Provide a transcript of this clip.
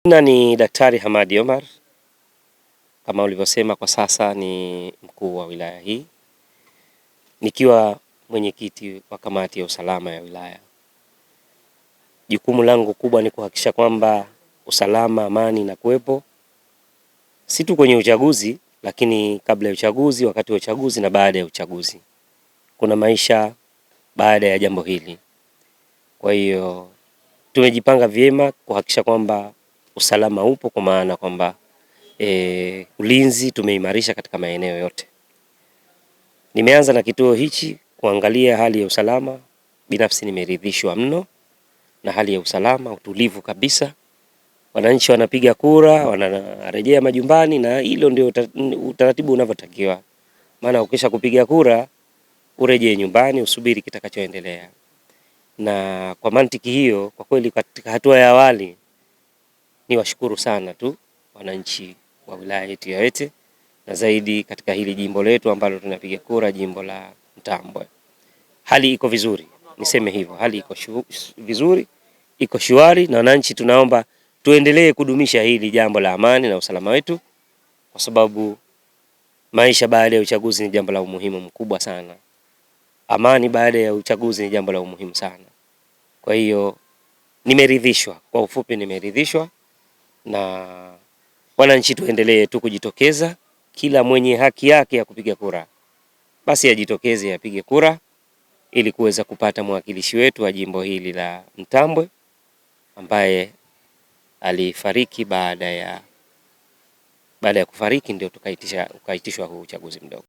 Jina ni Daktari Hamadi Omar. Kama ulivyosema, kwa sasa ni mkuu wa wilaya hii, nikiwa mwenyekiti wa kamati ya usalama ya wilaya. Jukumu langu kubwa ni kuhakikisha kwamba usalama, amani na kuwepo si tu kwenye uchaguzi, lakini kabla ya uchaguzi, wakati wa uchaguzi na baada ya uchaguzi. Kuna maisha baada ya jambo hili. Kwa hiyo tumejipanga vyema kuhakikisha kwamba usalama upo, kwa maana kwamba ulinzi tumeimarisha katika maeneo yote. Nimeanza na kituo hichi kuangalia hali ya usalama. Binafsi nimeridhishwa mno na hali ya usalama, utulivu kabisa. Wananchi wanapiga kura, wanarejea majumbani, na hilo ndio utaratibu unavyotakiwa. Maana ukisha kupiga kura urejee nyumbani, usubiri kitakachoendelea. Na kwa mantiki hiyo, kwa kweli katika hatua ya awali ni washukuru sana tu wananchi wa wilaya yetu ya Wete, na zaidi katika hili jimbo letu ambalo tunapiga kura, jimbo la Mtambwe. Hali iko vizuri, niseme hivyo, hali iko vizuri, iko shwari, na wananchi tunaomba tuendelee kudumisha hili jambo la amani na usalama wetu, kwa sababu maisha baada ya uchaguzi ni jambo la umuhimu mkubwa sana. Amani baada ya uchaguzi ni jambo la umuhimu sana. Kwa hiyo nimeridhishwa, kwa ufupi nimeridhishwa, na wananchi tuendelee tu kujitokeza. Kila mwenye haki yake ya kupiga kura basi ajitokeze apige kura ili kuweza kupata mwakilishi wetu wa jimbo hili la Mtambwe ambaye alifariki. Baada ya kufariki ndio ukaitishwa huu uchaguzi mdogo.